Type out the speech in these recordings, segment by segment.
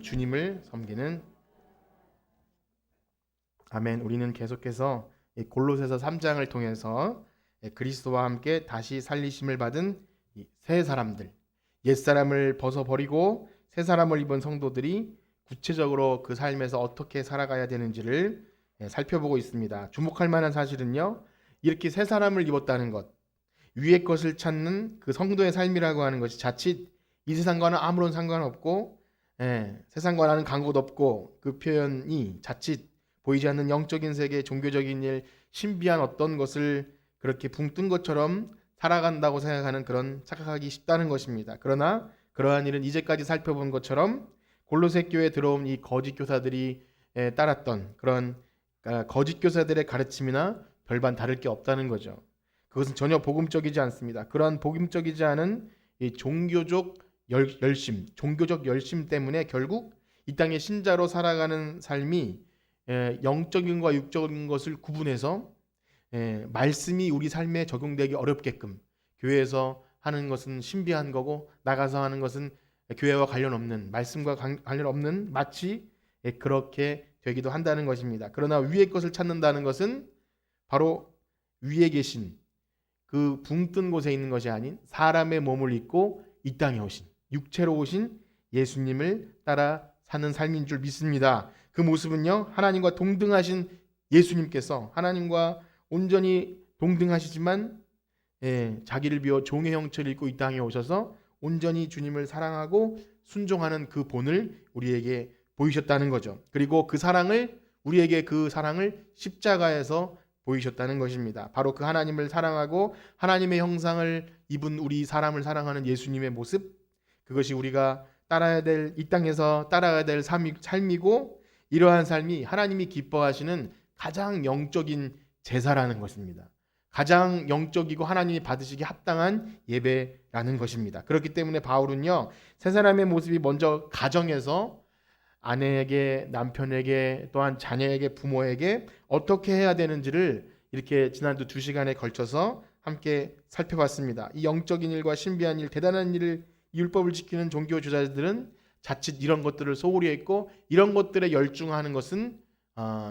주님을 섬기는 아멘. 우리는 계속해서 이 골로새서 3장을 통해서 그리스도와 함께 다시 살리심을 받은 이 새 사람들, 옛사람을 벗어버리고 새 사람을 입은 성도들이 구체적으로 그 삶에서 어떻게 살아가야 되는지를 살펴보고 있습니다. 주목할 만한 사실은요, 이렇게 새 사람을 입었다는 것, 위의 것을 찾는 그 성도의 삶이라고 하는 것이 자칫 이 세상과는 아무런 상관없고 세상과는 관계도 없고, 그 표현이 자칫 보이지 않는 영적인 세계, 종교적인 일, 신비한 어떤 것을 그렇게 붕 뜬 것처럼 살아간다고 생각하는, 그런 착각하기 쉽다는 것입니다. 그러나 그러한 일은 이제까지 살펴본 것처럼 골로새 교회에 들어온 이 거짓 교사들이 따랐던 그런 거짓 교사들의 가르침이나 별반 다를 게 없다는 거죠. 그것은 전혀 복음적이지 않습니다. 그러한 복음적이지 않은 이 종교적 열심 때문에 결국 이 땅의 신자로 살아가는 삶이 영적인 것과 육적인 것을 구분해서 말씀이 우리 삶에 적용되기 어렵게끔, 교회에서 하는 것은 신비한 거고 나가서 하는 것은 교회와 관련 없는, 말씀과 관련 없는, 마치 그렇게 되기도 한다는 것입니다. 그러나 위의 것을 찾는다는 것은 바로 위에 계신 그 붕 뜬 곳에 있는 것이 아닌 사람의 몸을 입고 이 땅에 오신, 육체로 오신 예수님을 따라 사는 삶인 줄 믿습니다. 그 모습은요, 하나님과 동등하신 예수님께서 하나님과 온전히 동등하시지만 자기를 비워 종의 형체를 입고 이 땅에 오셔서 온전히 주님을 사랑하고 순종하는 그 본을 우리에게 보이셨다는 거죠. 그리고 그 사랑을, 우리에게 그 사랑을 십자가에서 보이셨다는 것입니다. 바로 그 하나님을 사랑하고 하나님의 형상을 입은 우리 사람을 사랑하는 예수님의 모습, 그것이 우리가 따라야 될, 이 땅에서 따라가야 될 삶이고, 이러한 삶이 하나님이 기뻐하시는 가장 영적인 제사라는 것입니다. 가장 영적이고 하나님이 받으시기 합당한 예배라는 것입니다. 그렇기 때문에 바울은요, 세 사람의 모습이 먼저 가정에서 아내에게, 남편에게, 또한 자녀에게, 부모에게 어떻게 해야 되는지를 이렇게 지난주 2시간에 걸쳐서 함께 살펴봤습니다. 이 영적인 일과 신비한 일, 대단한 일을, 율법을 지키는 종교 주자들은 자칫 이런 것들을 소홀히 했고, 이런 것들에 열중하는 것은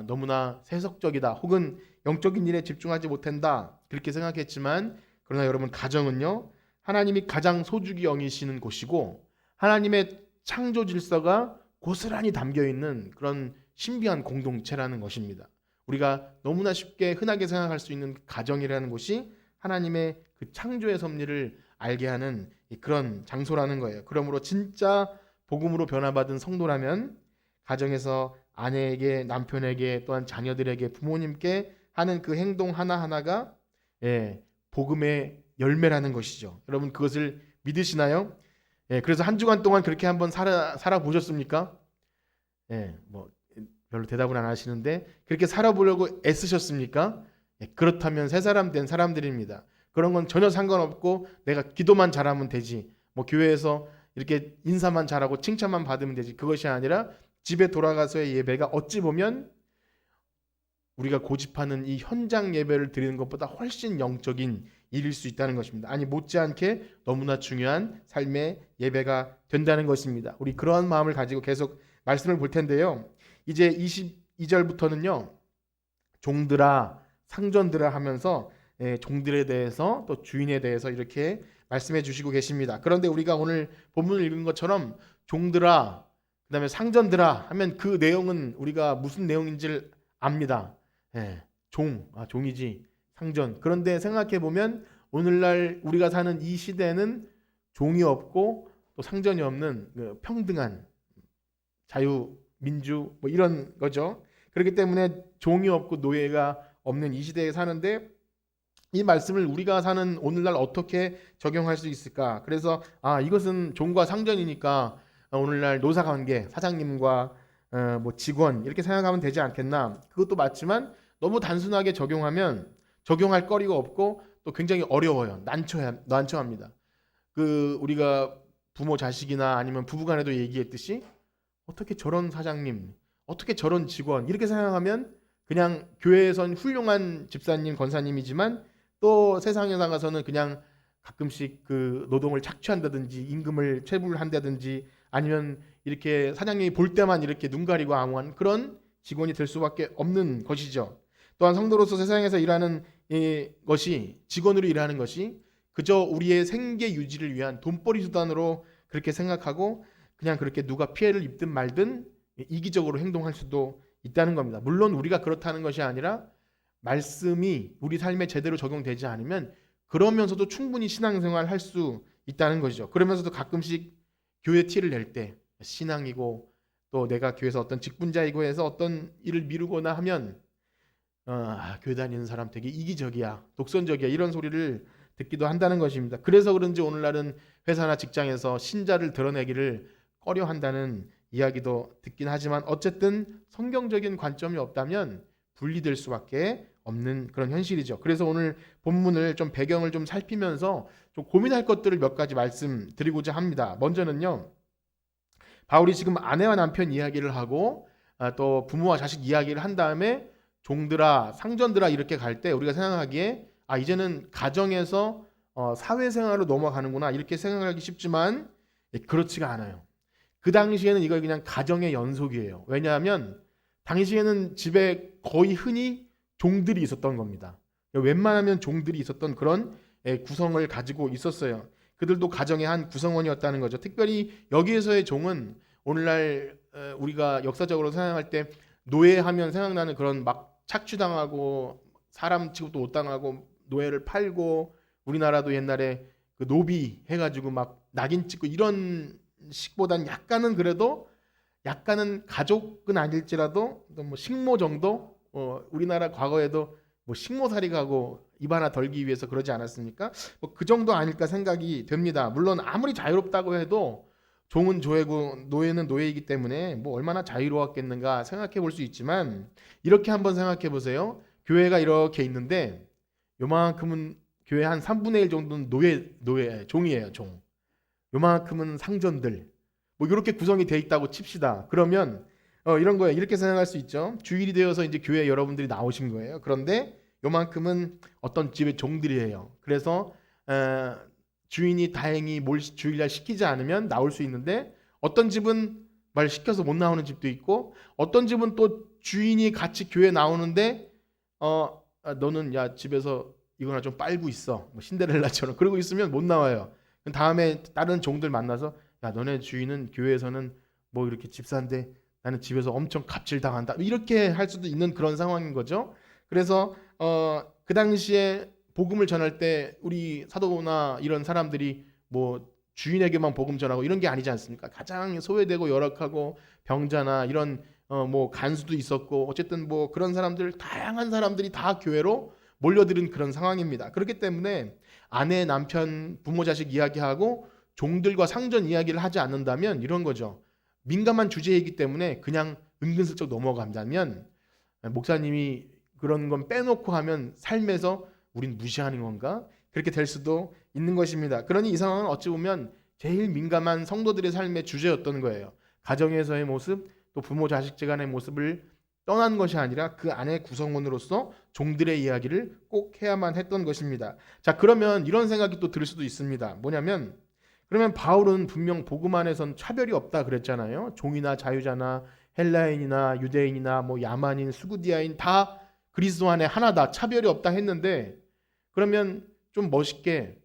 너무나 세속적이다, 혹은 영적인 일에 집중하지 못한다, 그렇게 생각했지만, 그러나 여러분, 가정은요, 하나님이 가장 소주기 영이시는 곳이고 하나님의 창조 질서가 고스란히 담겨있는 그런 신비한 공동체라는 것입니다. 우리가 너무나 쉽게 흔하게 생각할 수 있는 가정이라는 곳이 하나님의 그 창조의 섭리를 알게 하는 그런 장소라는 거예요. 그러므로 진짜 복음으로 변화받은 성도라면 가정에서 아내에게, 남편에게, 또한 자녀들에게, 부모님께 하는 그 행동 하나하나가 복음의 열매라는 것이죠. 여러분, 그것을 믿으시나요? 그래서 한 주간 동안 그렇게 한번 살아보셨습니까? 뭐 별로 대답을 안 하시는데, 그렇게 살아보려고 애쓰셨습니까? 그렇다면 새 사람 된 사람들입니다. 그런 건 전혀 상관없고 내가 기도만 잘하면 되지, 뭐 교회에서 이렇게 인사만 잘하고 칭찬만 받으면 되지, 그것이 아니라 집에 돌아가서의 예배가 어찌 보면 우리가 고집하는 이 현장 예배를 드리는 것보다 훨씬 영적인 일일 수 있다는 것입니다. 아니, 못지않게 너무나 중요한 삶의 예배가 된다는 것입니다. 우리 그러한 마음을 가지고 계속 말씀을 볼 텐데요, 이제 22절부터는요 종들아, 상전들아 하면서 종들에 대해서, 또 주인에 대해서 이렇게 말씀해 주시고 계십니다. 그런데 우리가 오늘 본문을 읽은 것처럼 종들아, 그 다음에 상전들아 하면 그 내용은 우리가 무슨 내용인지를 압니다. 종이지, 상전. 그런데 생각해 보면 오늘날 우리가 사는 이 시대는 종이 없고 또 상전이 없는 그 평등한 자유, 민주, 뭐 이런 거죠. 그렇기 때문에 종이 없고 노예가 없는 이 시대에 사는데, 이 말씀을 우리가 사는 오늘날 어떻게 적용할 수 있을까? 그래서 이것은 종과 상전이니까 오늘날 노사관계, 사장님과 뭐 직원, 이렇게 생각하면 되지 않겠나? 그것도 맞지만 너무 단순하게 적용하면 적용할 거리가 없고 또 굉장히 어려워요. 난처합니다. 그 우리가 부모 자식이나 아니면 부부간에도 얘기했듯이, 어떻게 저런 사장님, 어떻게 저런 직원, 이렇게 생각하면 그냥 교회에선 훌륭한 집사님, 권사님이지만 또 세상에 나가서는 그냥 가끔씩 그 노동을 착취한다든지 임금을 체불한다든지 아니면 이렇게 사장님이 볼 때만 이렇게 눈 가리고 아무한 그런 직원이 될 수밖에 없는 것이죠. 또한 성도로서 세상에서 일하는 것이 직원으로 일하는 것이 그저 우리의 생계 유지를 위한 돈벌이 수단으로 그렇게 생각하고 그냥 그렇게 누가 피해를 입든 말든 이기적으로 행동할 수도 있다는 겁니다. 물론 우리가 그렇다는 것이 아니라 말씀이 우리 삶에 제대로 적용되지 않으면 그러면서도 충분히 신앙생활 할 수 있다는 것이죠. 그러면서도 가끔씩 교회 티를 낼 때 신앙이고 또 내가 교회에서 어떤 직분자이고 해서 어떤 일을 미루거나 하면 교회 다니는 사람 되게 이기적이야, 독선적이야 이런 소리를 듣기도 한다는 것입니다. 그래서 그런지 오늘날은 회사나 직장에서 신자를 드러내기를 꺼려한다는 이야기도 듣긴 하지만 어쨌든 성경적인 관점이 없다면 분리될 수밖에 없는 그런 현실이죠. 그래서 오늘 본문을 좀 배경을 좀 살피면서 좀 고민할 것들을 몇 가지 말씀드리고자 합니다. 먼저는요, 바울이 지금 아내와 남편 이야기를 하고 또 부모와 자식 이야기를 한 다음에 종들아 상전들아 이렇게 갈 때 우리가 생각하기에 이제는 가정에서 사회생활로 넘어가는구나 이렇게 생각하기 쉽지만 그렇지가 않아요. 그 당시에는 이거 그냥 가정의 연속이에요. 왜냐하면 당시에는 집에 거의 흔히 종들이 있었던 겁니다. 웬만하면 종들이 있었던 그런 구성을 가지고 있었어요. 그들도 가정의 한 구성원이었다는 거죠. 특별히 여기에서의 종은 오늘날 우리가 역사적으로 생각할 때 노예하면 생각나는 그런 막 착취당하고 사람 취급도 못 당하고 노예를 팔고 우리나라도 옛날에 그 노비 해가지고 막 낙인 찍고 이런 식보단 약간은 그래도 약간은 가족은 아닐지라도 뭐 식모 정도 우리나라 과거에도 뭐 식모살이 가고 입 하나 덜기 위해서 그러지 않았습니까? 뭐 그 정도 아닐까 생각이 됩니다. 물론 아무리 자유롭다고 해도 종은 조회고 노예는 노예이기 때문에 뭐 얼마나 자유로웠겠는가 생각해 볼 수 있지만 이렇게 한번 생각해 보세요. 교회가 이렇게 있는데 요만큼은 교회 한 3분의 1 정도는 노예 종이에요, 종. 요만큼은 상전들. 뭐 이렇게 구성이 돼 있다고 칩시다. 그러면 이런 거예요. 이렇게 생각할 수 있죠. 주일이 되어서 이제 교회 여러분들이 나오신 거예요. 그런데 요만큼은 어떤 집의 종들이에요. 그래서 주인이 다행히 뭘 주일날 시키지 않으면 나올 수 있는데 어떤 집은 말 시켜서 못 나오는 집도 있고 어떤 집은 또 주인이 같이 교회 나오는데 너는 야 집에서 이거나 좀 빨고 있어. 뭐 신데렐라처럼 그러고 있으면 못 나와요. 다음에 다른 종들 만나서 야 너네 주인은 교회에서는 뭐 이렇게 집사인데 나는 집에서 엄청 갑질당한다. 이렇게 할 수도 있는 그런 상황인 거죠. 그래서 그 당시에 복음을 전할 때 우리 사도나 이런 사람들이 뭐 주인에게만 복음 전하고 이런 게 아니지 않습니까? 가장 소외되고 열악하고 병자나 이런 뭐 간수도 있었고 어쨌든 뭐 그런 사람들 다양한 사람들이 다 교회로 몰려드는 그런 상황입니다. 그렇기 때문에 아내, 남편, 부모, 자식 이야기하고 종들과 상전 이야기를 하지 않는다면 이런 거죠. 민감한 주제이기 때문에 그냥 은근슬쩍 넘어간다면 목사님이 그런 건 빼놓고 하면 삶에서 우린 무시하는 건가? 그렇게 될 수도 있는 것입니다. 그러니 이 상황은 어찌 보면 제일 민감한 성도들의 삶의 주제였던 거예요. 가정에서의 모습, 또 부모 자식제 간의 모습을 떠난 것이 아니라 그 안의 구성원으로서 종들의 이야기를 꼭 해야만 했던 것입니다. 자, 그러면 이런 생각이 또 들 수도 있습니다. 뭐냐면 그러면 바울은 분명 복음 안에선 차별이 없다 그랬잖아요. 종이나 자유자나 헬라인이나 유대인이나 뭐 야만인, 수구디아인 다 그리스도 안에 하나다. 차별이 없다 했는데 그러면 좀 멋있게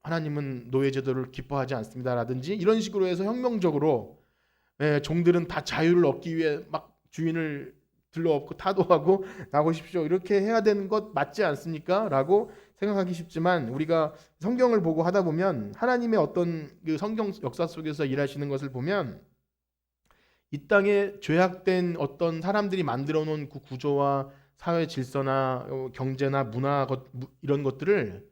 하나님은 노예 제도를 기뻐하지 않습니다라든지 이런 식으로 해서 혁명적으로 종들은 다 자유를 얻기 위해 막 주인을 들러엎고 타도하고 나오십시오. 이렇게 해야 되는 것 맞지 않습니까? 라고 생각하기 쉽지만 우리가 성경을 보고 하다 보면 하나님의 어떤 그 성경 역사 속에서 일하시는 것을 보면 이 땅에 죄악된 어떤 사람들이 만들어 놓은 그 구조와 사회 질서나 경제나 문화 이런 것들을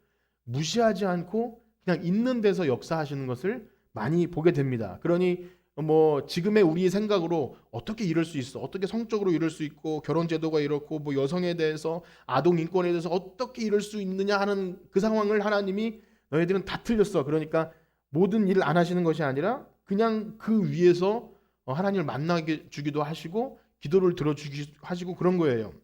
무시하지 않고 그냥 있는 데서 역사하시는 것을 많이 보게 됩니다. 그러니 뭐 지금의 우리 생각으로 어떻게 이럴 수 있어? 어떻게 성적으로 이럴 수 있고 결혼 제도가 이렇고 뭐 여성에 대해서 아동 인권에 대해서 어떻게 이럴 수 있느냐 하는 그 상황을 하나님이 너희들은 다 틀렸어. 그러니까 모든 일을 안 하시는 것이 아니라 그냥 그 위에서 하나님을 만나게 주기도 하시고 기도를 들어주기 하시고 그런 거예요.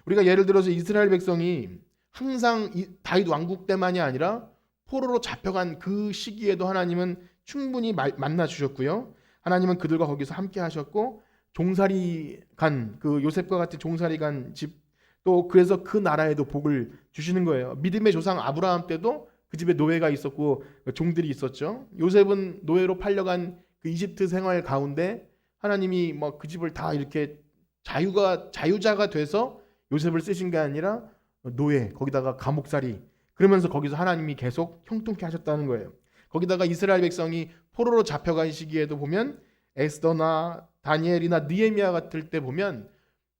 우리가 예를 들어서 이스라엘 백성이 항상 다윗 왕국 때만이 아니라 포로로 잡혀간 그 시기에도 하나님은 충분히 만나 주셨고요. 하나님은 그들과 거기서 함께 하셨고 종살이 간 그 요셉과 같이 종살이 간 집 또 그래서 그 나라에도 복을 주시는 거예요. 믿음의 조상 아브라함 때도 그 집에 노예가 있었고 종들이 있었죠. 요셉은 노예로 팔려간 그 이집트 생활 가운데 하나님이 뭐 그 집을 다 이렇게 자유자가 돼서 요셉을 쓰신 게 아니라 노예 거기다가 감옥살이 그러면서 거기서 하나님이 계속 형통케 하셨다는 거예요. 거기다가 이스라엘 백성이 포로로 잡혀간 시기에도 보면 에스더나 다니엘이나 느헤미야 같을 때 보면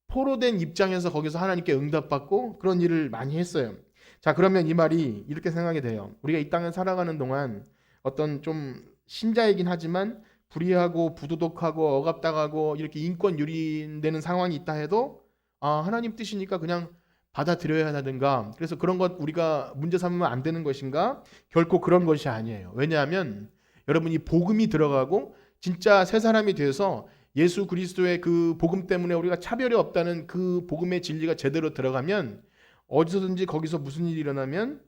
포로된 입장에서 거기서 하나님께 응답받고 그런 일을 많이 했어요. 자, 그러면 이 말이 이렇게 생각이 돼요. 우리가 이 땅에 살아가는 동안 어떤 좀 신자이긴 하지만 불의하고 부도덕하고 억압당하고 이렇게 인권 유린되는 상황이 있다 해도 하나님 뜻이니까 그냥 받아들여야 하든가 그래서 그런 것 우리가 문제 삼으면 안 되는 것인가? 결코 그런 것이 아니에요. 왜냐하면 여러분이 복음이 들어가고 진짜 새 사람이 돼서 예수 그리스도의 그 복음 때문에 우리가 차별이 없다는 그 복음의 진리가 제대로 들어가면 어디서든지 거기서 무슨 일이 일어나면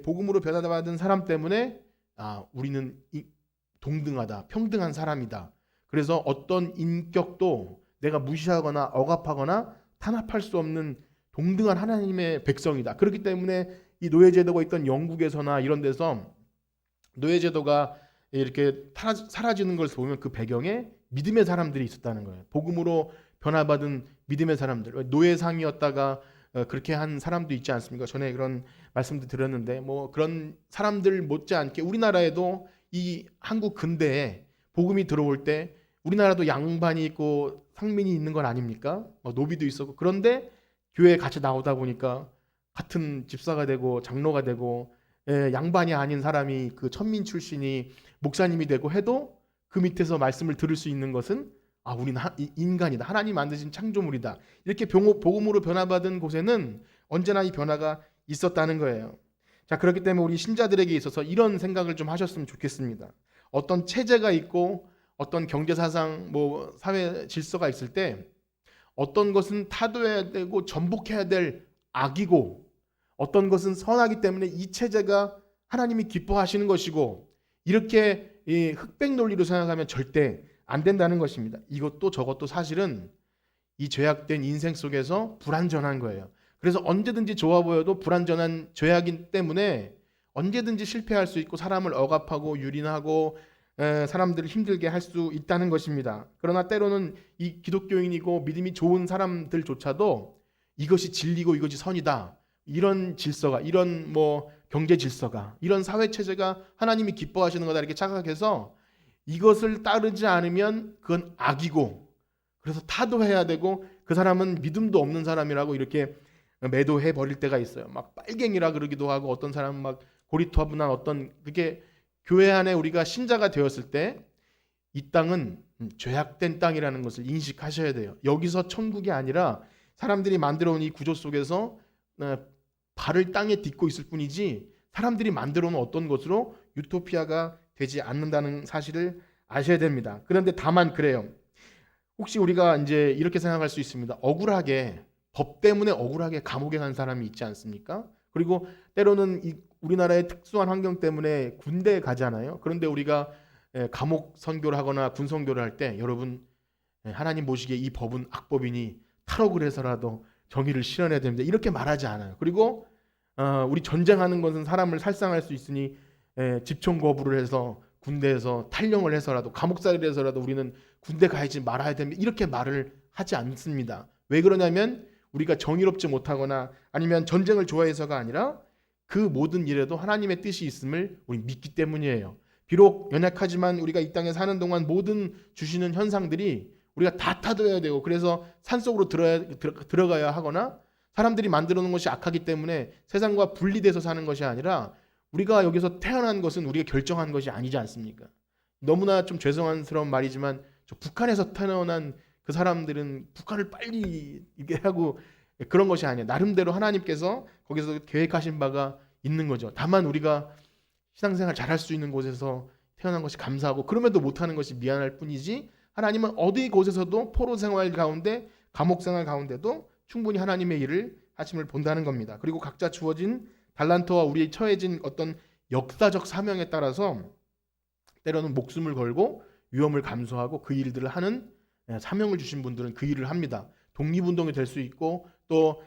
복음으로 변화받은 사람 때문에 우리는 동등하다, 평등한 사람이다. 그래서 어떤 인격도 내가 무시하거나 억압하거나 탄압할 수 없는 동등한 하나님의 백성이다. 그렇기 때문에 이 노예제도가 있던 영국에서나 이런 데서 노예제도가 이렇게 사라지는 걸 보면 그 배경에 믿음의 사람들이 있었다는 거예요. 복음으로 변화받은 믿음의 사람들. 노예상이었다가 그렇게 한 사람도 있지 않습니까? 전에 그런 말씀도 드렸는데 뭐 그런 사람들 못지않게 우리나라에도 이 한국 근대에 복음이 들어올 때 우리나라도 양반이 있고 상민이 있는 건 아닙니까? 노비도 있었고 그런데 교회에 같이 나오다 보니까 같은 집사가 되고 장로가 되고 양반이 아닌 사람이 그 천민 출신이 목사님이 되고 해도 그 밑에서 말씀을 들을 수 있는 것은 우리는 인간이다. 하나님 만드신 창조물이다. 이렇게 복음으로 변화받은 곳에는 언제나 이 변화가 있었다는 거예요. 자, 그렇기 때문에 우리 신자들에게 있어서 이런 생각을 좀 하셨으면 좋겠습니다. 어떤 체제가 있고 어떤 경제사상, 사회 질서가 있을 때 어떤 것은 타도해야 되고 전복해야 될 악이고 어떤 것은 선하기 때문에 이 체제가 하나님이 기뻐하시는 것이고 이렇게 흑백 논리로 생각하면 절대 안 된다는 것입니다. 이것도 저것도 사실은 이 죄악된 인생 속에서 불완전한 거예요. 그래서 언제든지 좋아 보여도 불완전한 죄악이기 때문에 언제든지 실패할 수 있고 사람을 억압하고 유린하고 사람들을 힘들게 할 수 있다는 것입니다. 그러나 때로는 이 기독교인이고 믿음이 좋은 사람들조차도 이것이 진리고 이것이 선이다. 이런 질서가 이런 경제 질서가 이런 사회 체제가 하나님이 기뻐하시는 거다 이렇게 착각해서 이것을 따르지 않으면 그건 악이고 그래서 타도해야 되고 그 사람은 믿음도 없는 사람이라고 이렇게 매도해 버릴 때가 있어요. 막 빨갱이라 그러기도 하고 어떤 사람은 막 고리타분한 어떤 그게 교회 안에 우리가 신자가 되었을 때 이 땅은 죄악된 땅이라는 것을 인식하셔야 돼요. 여기서 천국이 아니라 사람들이 만들어 온 이 구조 속에서 발을 땅에 딛고 있을 뿐이지 사람들이 만들어 놓은 어떤 것으로 유토피아가 되지 않는다는 사실을 아셔야 됩니다. 그런데 다만 그래요. 혹시 우리가 이제 이렇게 생각할 수 있습니다. 억울하게 법 때문에 억울하게 감옥에 간 사람이 있지 않습니까? 그리고 때로는 이 우리나라의 특수한 환경 때문에 군대에 가잖아요. 그런데 우리가 감옥 선교를 하거나 군 선교를 할 때 여러분 하나님 보시기에 이 법은 악법이니 탈옥을 해서라도 정의를 실현해야 됩니다. 이렇게 말하지 않아요. 그리고 우리 전쟁하는 것은 사람을 살상할 수 있으니 집총 거부를 해서 군대에서 탈영을 해서라도 감옥살이를 해서라도 우리는 군대 가야지 말아야 됩니다. 이렇게 말을 하지 않습니다. 왜 그러냐면 우리가 정의롭지 못하거나 아니면 전쟁을 좋아해서가 아니라 그 모든 일에도 하나님의 뜻이 있음을 우리 믿기 때문이에요. 비록 연약하지만 우리가 이 땅에 사는 동안 모든 주시는 현상들이 우리가 다 타도해야 되고 그래서 산속으로 들어가야 하거나 사람들이 만들어 놓은 것이 악하기 때문에 세상과 분리돼서 사는 것이 아니라 우리가 여기서 태어난 것은 우리가 결정한 것이 아니지 않습니까? 너무나 좀 죄송스러운 말이지만 저 북한에서 태어난 그 사람들은 북한을 빨리 이게 하고 그런 것이 아니에요. 나름대로 하나님께서 거기서 계획하신 바가 있는 거죠. 다만 우리가 신앙생활 잘할 수 있는 곳에서 태어난 것이 감사하고 그럼에도 못하는 것이 미안할 뿐이지 하나님은 어디 곳에서도 포로 생활 가운데 감옥 생활 가운데도 충분히 하나님의 일을 하심을 본다는 겁니다. 그리고 각자 주어진 달란트와 우리의 처해진 어떤 역사적 사명에 따라서 때로는 목숨을 걸고 위험을 감수하고 그 일들을 하는 사명을 주신 분들은 그 일을 합니다. 독립운동이 될 수 있고 또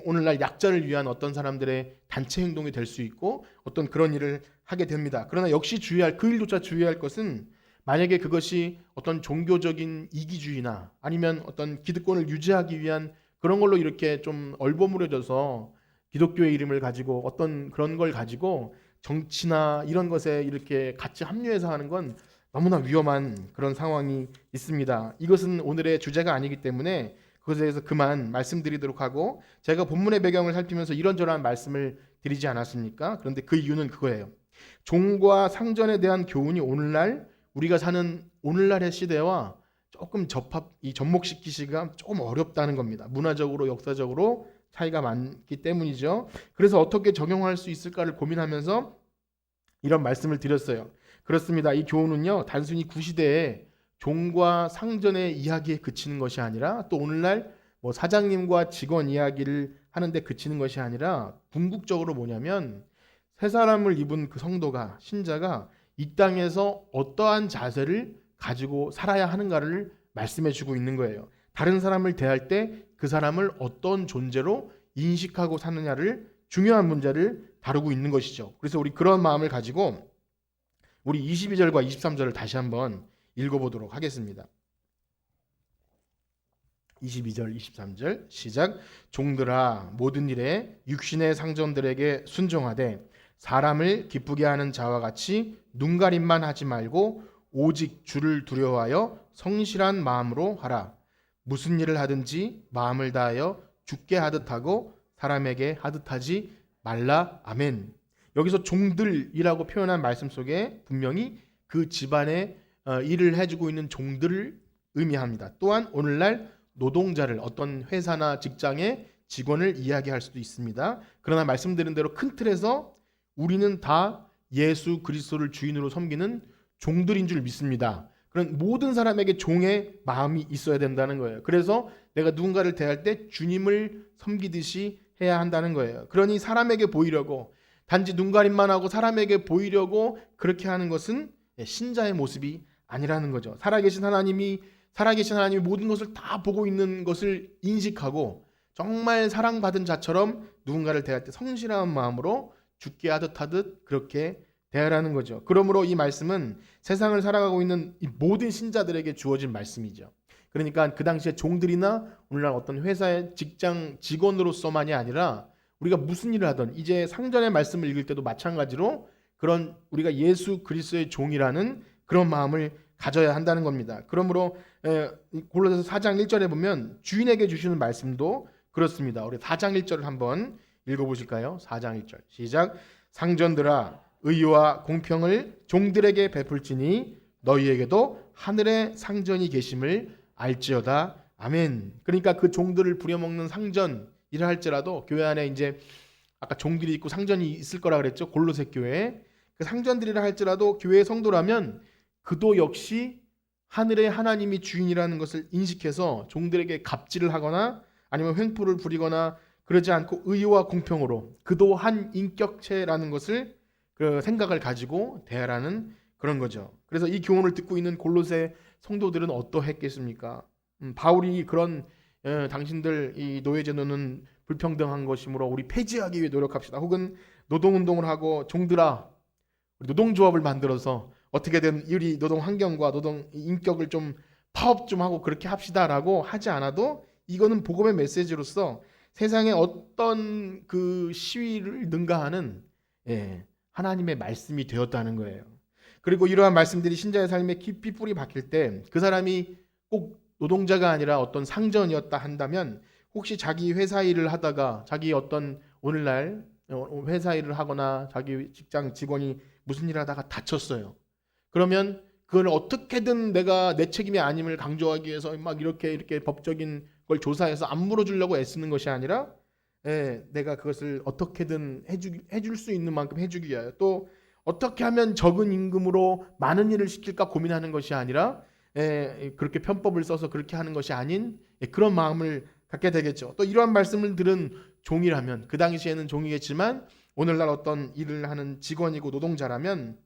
오늘날 약자를 위한 어떤 사람들의 단체 행동이 될 수 있고 어떤 그런 일을 하게 됩니다. 그러나 역시 주의할 그 일조차 주의할 것은 만약에 그것이 어떤 종교적인 이기주의나 아니면 어떤 기득권을 유지하기 위한 그런 걸로 이렇게 좀 얼버무려져서 기독교의 이름을 가지고 어떤 그런 걸 가지고 정치나 이런 것에 이렇게 같이 합류해서 하는 건 너무나 위험한 그런 상황이 있습니다. 이것은 오늘의 주제가 아니기 때문에 그것에 대해서 그만 말씀드리도록 하고 제가 본문의 배경을 살피면서 이런저런 말씀을 드리지 않았습니까? 그런데 그 이유는 그거예요. 종과 상전에 대한 교훈이 오늘날 우리가 사는 오늘날의 시대와 조금 접목시키기가 조금 어렵다는 겁니다. 문화적으로 역사적으로 차이가 많기 때문이죠. 그래서 어떻게 적용할 수 있을까를 고민하면서 이런 말씀을 드렸어요. 그렇습니다. 이 교훈은요 단순히 구시대에 종과 상전의 이야기에 그치는 것이 아니라 또 오늘날 뭐 사장님과 직원 이야기를 하는데 그치는 것이 아니라 궁극적으로 뭐냐면 새 사람을 입은 그 성도가 신자가 이 땅에서 어떠한 자세를 가지고 살아야 하는가를 말씀해 주고 있는 거예요. 다른 사람을 대할 때 그 사람을 어떤 존재로 인식하고 사느냐를 중요한 문제를 다루고 있는 것이죠. 그래서 우리 그런 마음을 가지고 우리 22절과 23절을 다시 한번 읽어보도록 하겠습니다. 22절 23절 시작. 종들아 모든 일에 육신의 상전들에게 순종하되 사람을 기쁘게 하는 자와 같이 눈가림만 하지 말고 오직 주를 두려워하여 성실한 마음으로 하라. 무슨 일을 하든지 마음을 다하여 주께 하듯 하고 사람에게 하듯 하지 말라. 아멘. 여기서 종들이라고 표현한 말씀 속에 분명히 그 집안의 일을 해주고 있는 종들을 의미합니다. 또한 오늘날 노동자를 어떤 회사나 직장의 직원을 이야기할 수도 있습니다. 그러나 말씀드린 대로 큰 틀에서 우리는 다 예수 그리스도를 주인으로 섬기는 종들인 줄 믿습니다. 그런 모든 사람에게 종의 마음이 있어야 된다는 거예요. 그래서 내가 누군가를 대할 때 주님을 섬기듯이 해야 한다는 거예요. 그러니 사람에게 보이려고 단지 눈가림만 하고 사람에게 보이려고 그렇게 하는 것은 신자의 모습이 아니라는 거죠. 살아계신 하나님이 모든 것을 다 보고 있는 것을 인식하고 정말 사랑받은 자처럼 누군가를 대할 때 성실한 마음으로 죽게 하듯 그렇게 대하라는 거죠. 그러므로 이 말씀은 세상을 살아가고 있는 이 모든 신자들에게 주어진 말씀이죠. 그러니까 그 당시에 종들이나 오늘날 어떤 회사의 직장 직원으로서만이 아니라 우리가 무슨 일을 하든 이제 상전의 말씀을 읽을 때도 마찬가지로 그런 우리가 예수 그리스도의 종이라는 그런 마음을 가져야 한다는 겁니다. 그러므로 골로새서 4장 1절에 보면 주인에게 주시는 말씀도 그렇습니다. 우리 4장 1절을 한번 읽어보실까요? 4장 1절 시작. 상전들아 의와 공평을 종들에게 베풀지니 너희에게도 하늘의 상전이 계심을 알지어다. 아멘. 그러니까 그 종들을 부려먹는 상전 일을 할지라도 교회 안에 이제 아까 종들이 있고 상전이 있을 거라 그랬죠. 골로새 교회에 그 상전들이라 할지라도 교회의 성도라면 그도 역시 하늘의 하나님이 주인이라는 것을 인식해서 종들에게 갑질을 하거나 아니면 횡포를 부리거나 그러지 않고 의와 공평으로 그도 한 인격체라는 것을 그 생각을 가지고 대하라는 그런 거죠. 그래서 이 교훈을 듣고 있는 골로새 성도들은 어떠했겠습니까? 바울이 그런 당신들 이 노예제도는 불평등한 것이므로 우리 폐지하기 위해 노력합시다. 혹은 노동운동을 하고 종들아 노동조합을 만들어서 어떻게든 우리 노동 환경과 노동 인격을 좀 파업 좀 하고 그렇게 합시다라고 하지 않아도 이거는 복음의 메시지로서 세상에 어떤 그 시위를 능가하는 하나님의 말씀이 되었다는 거예요. 그리고 이러한 말씀들이 신자의 삶에 깊이 뿌리 박힐 때 그 사람이 꼭 노동자가 아니라 어떤 상전이었다 한다면 혹시 자기 회사 일을 하다가 자기 어떤 오늘날 회사 일을 하거나 자기 직장 직원이 무슨 일을 하다가 다쳤어요. 그러면 그걸 어떻게든 내가 내 책임이 아님을 강조하기 위해서 막 이렇게 법적인 걸 조사해서 안 물어주려고 애쓰는 것이 아니라 내가 그것을 어떻게든 해줄 수 있는 만큼 해주기 위하여 또 어떻게 하면 적은 임금으로 많은 일을 시킬까 고민하는 것이 아니라 그렇게 편법을 써서 그렇게 하는 것이 아닌 그런 마음을 갖게 되겠죠. 또 이러한 말씀을 들은 종이라면 그 당시에는 종이겠지만 오늘날 어떤 일을 하는 직원이고 노동자라면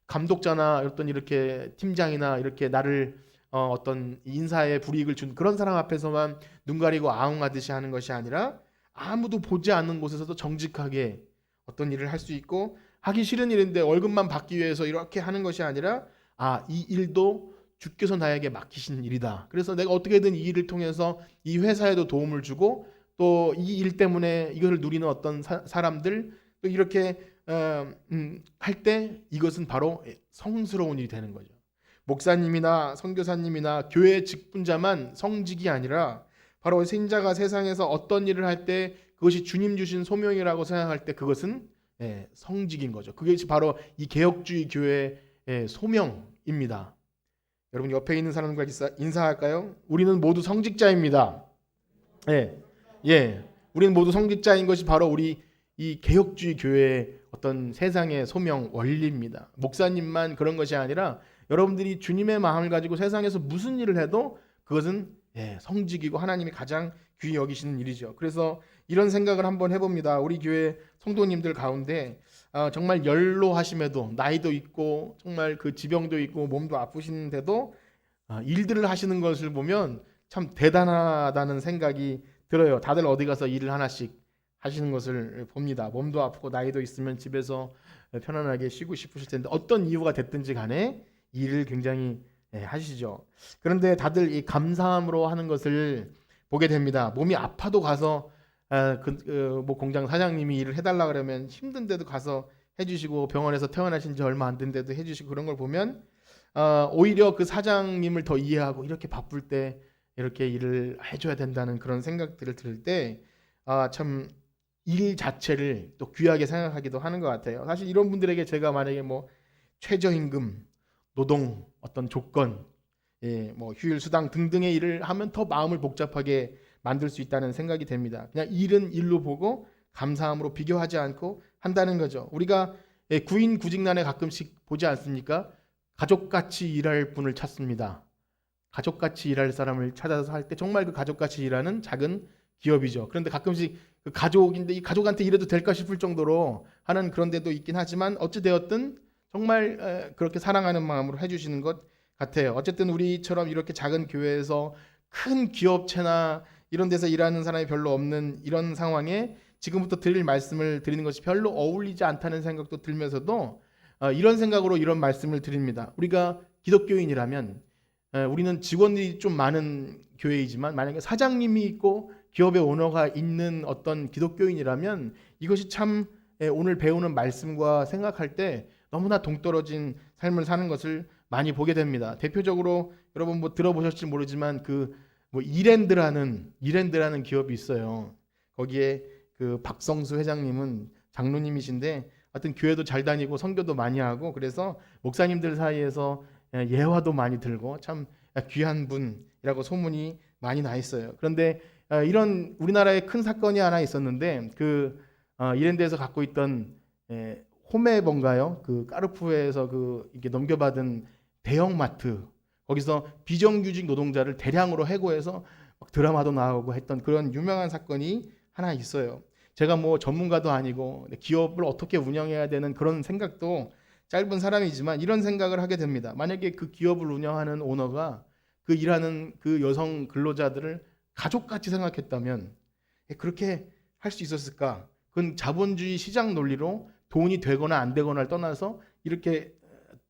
감독자나 어떤 이렇게 팀장이나 이렇게 나를 어떤 인사에 불이익을 준 그런 사람 앞에서만 눈 가리고 아웅하듯이 하는 것이 아니라 아무도 보지 않는 곳에서도 정직하게 어떤 일을 할 수 있고, 하기 싫은 일인데 월급만 받기 위해서 이렇게 하는 것이 아니라 이 일도 주께서 나에게 맡기신 일이다. 그래서 내가 어떻게든 이 일을 통해서 이 회사에도 도움을 주고 또 이 일 때문에 이것을 누리는 어떤 사람들 또 이렇게 할 때 이것은 바로 성스러운 일이 되는 거죠. 목사님이나 선교사님이나 교회 직분자만 성직이 아니라 바로 신자가 세상에서 어떤 일을 할 때 그것이 주님 주신 소명이라고 생각할 때 그것은 성직인 거죠. 그것이 바로 이 개혁주의 교회의 소명입니다. 여러분 옆에 있는 사람과 인사할까요? 우리는 모두 성직자입니다. 우리는 모두 성직자인 것이 바로 우리 이 개혁주의 교회의 어떤 세상의 소명 원리입니다. 목사님만 그런 것이 아니라 여러분들이 주님의 마음을 가지고 세상에서 무슨 일을 해도 그것은 성직이고 하나님이 가장 귀히 여기시는 일이죠. 그래서 이런 생각을 한번 해봅니다. 우리 교회 성도님들 가운데 정말 연로하심에도 나이도 있고 정말 그 지병도 있고 몸도 아프신데도 일들을 하시는 것을 보면 참 대단하다는 생각이 들어요. 다들 어디 가서 일을 하나씩 하시는 것을 봅니다. 몸도 아프고 나이도 있으면 집에서 편안하게 쉬고 싶으실 텐데 어떤 이유가 됐든지 간에 일을 굉장히 하시죠. 그런데 다들 이 감사함으로 하는 것을 보게 됩니다. 몸이 아파도 가서 뭐 공장 사장님이 일을 해달라 그러면 힘든데도 가서 해주시고 병원에서 퇴원하신 지 얼마 안 된데도 해주시고 그런 걸 보면 오히려 그 사장님을 더 이해하고 이렇게 바쁠 때 이렇게 일을 해줘야 된다는 그런 생각들을 들을 때 참 일 자체를 또 귀하게 생각하기도 하는 것 같아요. 사실 이런 분들에게 제가 만약에 뭐 최저임금, 노동 어떤 조건, 뭐 휴일 수당 등등의 일을 하면 더 마음을 복잡하게 만들 수 있다는 생각이 됩니다. 그냥 일은 일로 보고 감사함으로 비교하지 않고 한다는 거죠. 우리가 구인 구직난에 가끔씩 보지 않습니까? 가족같이 일할 분을 찾습니다. 가족같이 일할 사람을 찾아서 할 때 정말 그 가족같이 일하는 작은 기업이죠. 그런데 가끔씩 그 가족인데 이 가족한테 일해도 될까 싶을 정도로 하는 그런 데도 있긴 하지만 어찌 되었든 정말 그렇게 사랑하는 마음으로 해주시는 것 같아요. 어쨌든 우리처럼 이렇게 작은 교회에서 큰 기업체나 이런 데서 일하는 사람이 별로 없는 이런 상황에 지금부터 드릴 말씀을 드리는 것이 별로 어울리지 않다는 생각도 들면서도 이런 생각으로 이런 말씀을 드립니다. 우리가 기독교인이라면 우리는 직원들이 좀 많은 교회이지만 만약에 사장님이 있고 기업의 오너가 있는 어떤 기독교인이라면 이것이 참 오늘 배우는 말씀과 생각할 때 너무나 동떨어진 삶을 사는 것을 많이 보게 됩니다. 대표적으로 여러분 뭐 들어보셨을지 모르지만 그 뭐 이랜드라는 기업이 있어요. 거기에 그 박성수 회장님은 장로님이신데 하여튼 교회도 잘 다니고 선교도 많이 하고 그래서 목사님들 사이에서 예화도 많이 들고 참 귀한 분이라고 소문이 많이 나 있어요. 그런데 이런 우리나라에 큰 사건이 하나 있었는데 그 이랜드에서 갖고 있던 호메번가요? 그 까르푸에서 그 이렇게 넘겨받은 대형마트 거기서 비정규직 노동자를 대량으로 해고해서 막 드라마도 나오고 했던 그런 유명한 사건이 하나 있어요. 제가 뭐 전문가도 아니고 기업을 어떻게 운영해야 되는 그런 생각도 짧은 사람이지만 이런 생각을 하게 됩니다. 만약에 그 기업을 운영하는 오너가 그 일하는 그 여성 근로자들을 가족같이 생각했다면 그렇게 할 수 있었을까? 그건 자본주의 시장 논리로 돈이 되거나 안 되거나를 떠나서 이렇게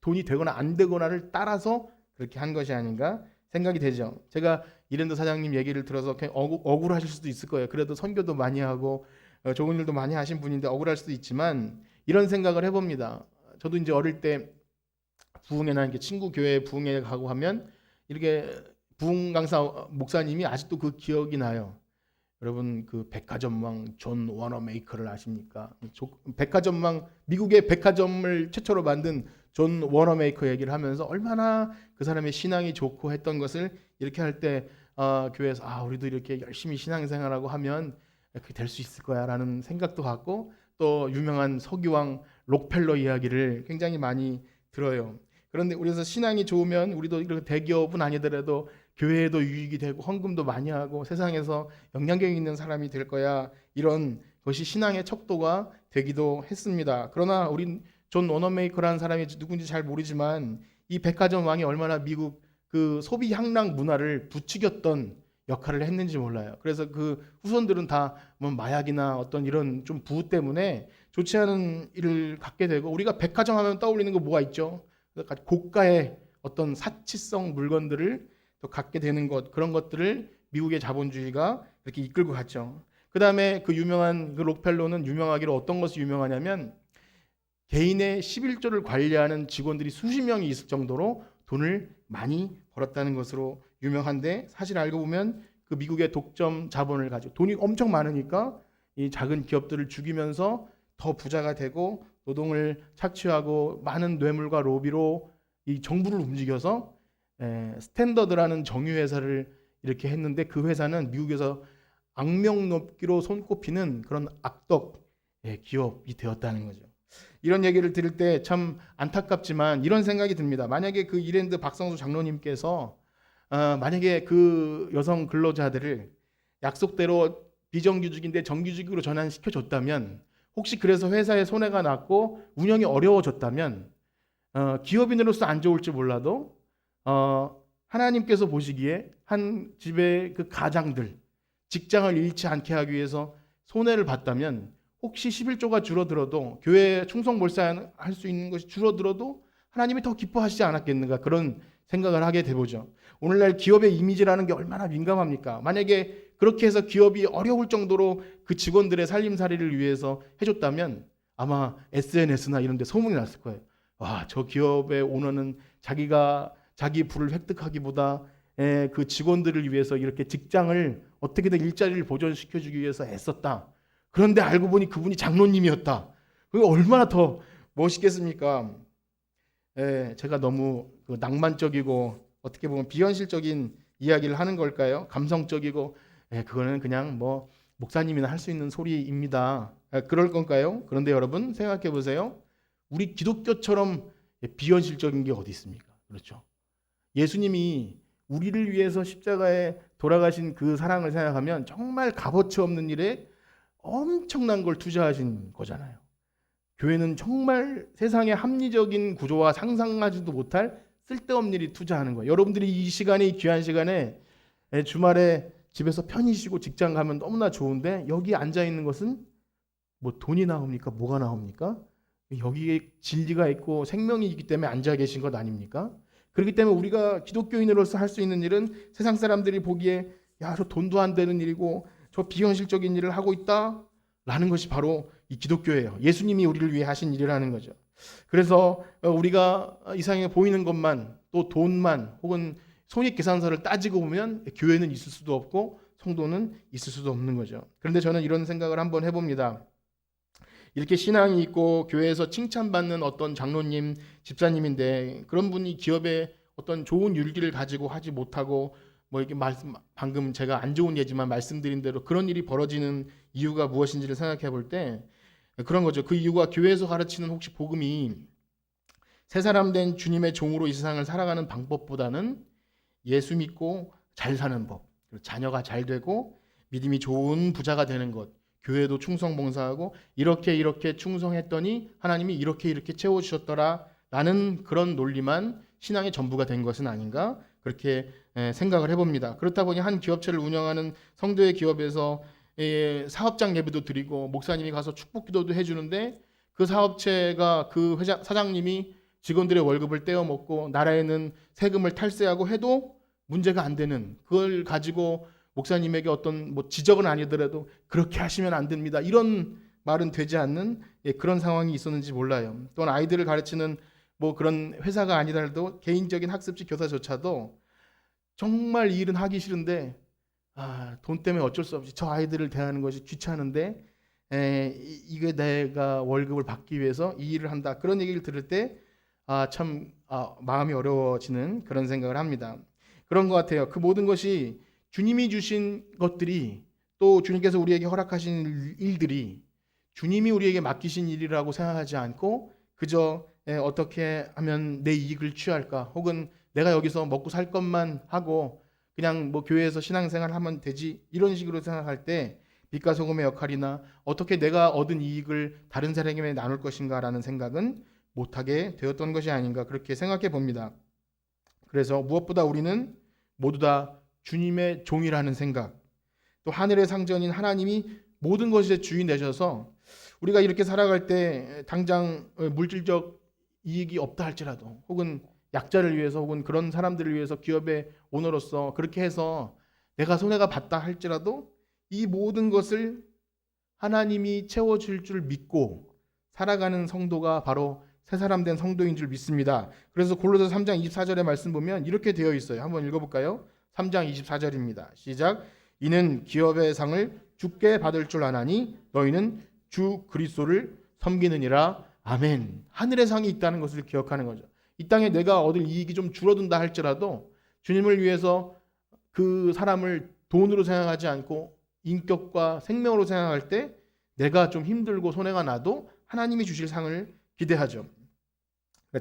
돈이 되거나 안 되거나를 따라서 그렇게 한 것이 아닌가 생각이 되죠. 제가 이랜드 사장님 얘기를 들어서 억울하실 수도 있을 거예요. 그래도 선교도 많이 하고 좋은 일도 많이 하신 분인데 억울할 수도 있지만 이런 생각을 해봅니다. 저도 이제 어릴 때 부흥회나 이렇게 친구 교회 부흥회 가고 하면 이렇게 부흥 강사 목사님이 아직도 그 기억이 나요. 여러분 그 백화점왕 존 워너메이커를 아십니까? 백화점왕 미국의 백화점을 최초로 만든 존 워너메이커 얘기를 하면서 얼마나 그 사람의 신앙이 좋고 했던 것을 이렇게 할 때 교회에서 우리도 이렇게 열심히 신앙생활하고 하면 그렇게 될 수 있을 거야라는 생각도 갖고 또 유명한 서기왕 록펠러 이야기를 굉장히 많이 들어요. 그런데 우리에서 신앙이 좋으면 우리도 이렇게 대기업은 아니더라도 교회에도 유익이 되고 헌금도 많이 하고 세상에서 영향력 있는 사람이 될 거야 이런 것이 신앙의 척도가 되기도 했습니다. 그러나 우린 존 워너메이커라는 사람이 누군지 잘 모르지만 이 백화점 왕이 얼마나 미국 그 소비 향락 문화를 부추겼던 역할을 했는지 몰라요. 그래서 그 후손들은 다 뭐 마약이나 어떤 이런 좀 부후 때문에 좋지 않은 일을 갖게 되고, 우리가 백화점 하면 떠올리는 거 뭐가 있죠? 고가의 어떤 사치성 물건들을 또 갖게 되는 것, 그런 것들을 미국의 자본주의가 이렇게 이끌고 갔죠. 그 다음에 그 유명한 그 록펠러는 유명하기로 어떤 것이 유명하냐면 개인의 11조를 관리하는 직원들이 수십 명이 있을 정도로 돈을 많이 벌었다는 것으로 유명한데, 사실 알고 보면 그 미국의 독점 자본을 가지고 돈이 엄청 많으니까 이 작은 기업들을 죽이면서 더 부자가 되고 노동을 착취하고 많은 뇌물과 로비로 이 정부를 움직여서 스탠더드라는 정유회사를 이렇게 했는데, 그 회사는 미국에서 악명 높기로 손꼽히는 그런 악덕 기업이 되었다는 거죠. 이런 얘기를 들을 때 참 안타깝지만 이런 생각이 듭니다. 만약에 그 이랜드 박성수 장로님께서 만약에 그 여성 근로자들을 약속대로 비정규직인데 정규직으로 전환시켜 줬다면, 혹시 그래서 회사에 손해가 났고 운영이 어려워졌다면 기업인으로서 안 좋을지 몰라도 하나님께서 보시기에 한 집의 그 가장들 직장을 잃지 않게 하기 위해서 손해를 봤다면, 혹시 11조가 줄어들어도 교회에 충성 몰사할 수 있는 것이 줄어들어도 하나님이 더 기뻐하시지 않았겠는가, 그런 생각을 하게 되보죠. 오늘날 기업의 이미지라는 게 얼마나 민감합니까? 만약에 그렇게 해서 기업이 어려울 정도로 그 직원들의 살림살이를 위해서 해줬다면 아마 SNS나 이런 데 소문이 났을 거예요. 와, 저 기업의 오너는 자기 부를 획득하기보다 그 직원들을 위해서 이렇게 직장을 어떻게든 일자리를 보존시켜주기 위해서 애썼다. 그런데 알고 보니 그분이 장로님이었다. 그게 얼마나 더 멋있겠습니까? 제가 너무 낭만적이고 어떻게 보면 비현실적인 이야기를 하는 걸까요? 감성적이고 그거는 그냥 뭐 목사님이나 할 수 있는 소리입니다. 그럴 건가요? 그런데 여러분 생각해 보세요. 우리 기독교처럼 비현실적인 게 어디 있습니까? 그렇죠. 예수님이 우리를 위해서 십자가에 돌아가신 그 사랑을 생각하면 정말 값어치 없는 일에 엄청난 걸 투자하신 거잖아요. 교회는 정말 세상의 합리적인 구조와 상상하지도 못할 쓸데없는 일이 투자하는 거예요. 여러분들이 이 시간에, 이 귀한 시간에 주말에 집에서 편히 쉬고 직장 가면 너무나 좋은데, 여기 앉아 있는 것은 뭐 돈이 나옵니까? 뭐가 나옵니까? 여기에 진리가 있고 생명이 있기 때문에 앉아 계신 것 아닙니까? 그렇기 때문에 우리가 기독교인으로서 할 수 있는 일은 세상 사람들이 보기에 야, 저 돈도 안 되는 일이고 저 비현실적인 일을 하고 있다 라는 것이 바로 이 기독교예요. 예수님이 우리를 위해 하신 일이라는 거죠. 그래서 우리가 이 세상에 보이는 것만, 또 돈만, 혹은 손익계산서를 따지고 보면 교회는 있을 수도 없고 성도는 있을 수도 없는 거죠. 그런데 저는 이런 생각을 한번 해봅니다. 이렇게 신앙이 있고 교회에서 칭찬받는 어떤 장로님, 집사님인데 그런 분이 기업에 어떤 좋은 율기를 가지고 하지 못하고 뭐 이렇게 방금 제가 안 좋은 예지만 말씀드린 대로 그런 일이 벌어지는 이유가 무엇인지를 생각해 볼 때 그런 거죠. 그 이유가 교회에서 가르치는 혹시 복음이 새 사람 된 주님의 종으로 이 세상을 살아가는 방법보다는 예수 믿고 잘 사는 법, 자녀가 잘 되고 믿음이 좋은 부자가 되는 것, 교회도 충성 봉사하고 이렇게 충성했더니 하나님이 이렇게 채워주셨더라 라는 그런 논리만 신앙의 전부가 된 것은 아닌가, 그렇게 생각을 해봅니다. 그렇다 보니 한 기업체를 운영하는 성도의 기업에서 사업장 예배도 드리고 목사님이 가서 축복 기도도 해주는데, 그 사업체가 그 사장님이 직원들의 월급을 떼어먹고 나라에는 세금을 탈세하고 해도 문제가 안 되는, 그걸 가지고 목사님에게 어떤 뭐 지적은 아니더라도 그렇게 하시면 안 됩니다, 이런 말은 되지 않는 그런 상황이 있었는지 몰라요. 또한 아이들을 가르치는 뭐 그런 회사가 아니더라도 개인적인 학습지 교사조차도 정말 이 일은 하기 싫은데 돈 때문에 어쩔 수 없이 저 아이들을 대하는 것이 귀찮은데 이게 내가 월급을 받기 위해서 이 일을 한다, 그런 얘기를 들을 때 참 마음이 어려워지는 그런 생각을 합니다. 그런 것 같아요. 그 모든 것이 주님이 주신 것들이, 또 주님께서 우리에게 허락하신 일들이 주님이 우리에게 맡기신 일이라고 생각하지 않고 그저 어떻게 하면 내 이익을 취할까, 혹은 내가 여기서 먹고 살 것만 하고 그냥 뭐 교회에서 신앙생활 하면 되지, 이런 식으로 생각할 때 빛과 소금의 역할이나 어떻게 내가 얻은 이익을 다른 사람에게 나눌 것인가라는 생각은 못하게 되었던 것이 아닌가 그렇게 생각해 봅니다. 그래서 무엇보다 우리는 모두 다 주님의 종이라는 생각, 또 하늘의 상전인 하나님이 모든 것의 주인 되셔서 우리가 이렇게 살아갈 때 당장 물질적 이익이 없다 할지라도 혹은 약자를 위해서 혹은 그런 사람들을 위해서 기업의 오너로서 그렇게 해서 내가 손해가 봤다 할지라도 이 모든 것을 하나님이 채워줄 줄 믿고 살아가는 성도가 바로 새 사람 된 성도인 줄 믿습니다. 그래서 골로새 3장 24절의 말씀 보면 이렇게 되어 있어요. 한번 읽어볼까요? 3장 24절입니다. 시작. 이는 기업의 상을 주께 받을 줄 아나니 너희는 주 그리스도를 섬기느니라. 아멘. 하늘의 상이 있다는 것을 기억하는 거죠. 이 땅에 내가 얻을 이익이 좀 줄어든다 할지라도 주님을 위해서 그 사람을 돈으로 생각하지 않고 인격과 생명으로 생각할 때 내가 좀 힘들고 손해가 나도 하나님이 주실 상을 기대하죠.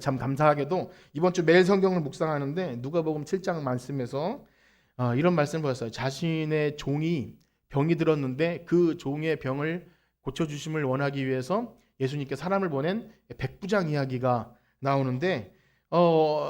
참 감사하게도 이번 주 매일 성경을 묵상하는데 누가복음 7장 말씀에서 이런 말씀을 보았어요. 자신의 종이 병이 들었는데 그 종의 병을 고쳐주심을 원하기 위해서 예수님께 사람을 보낸 백부장 이야기가 나오는데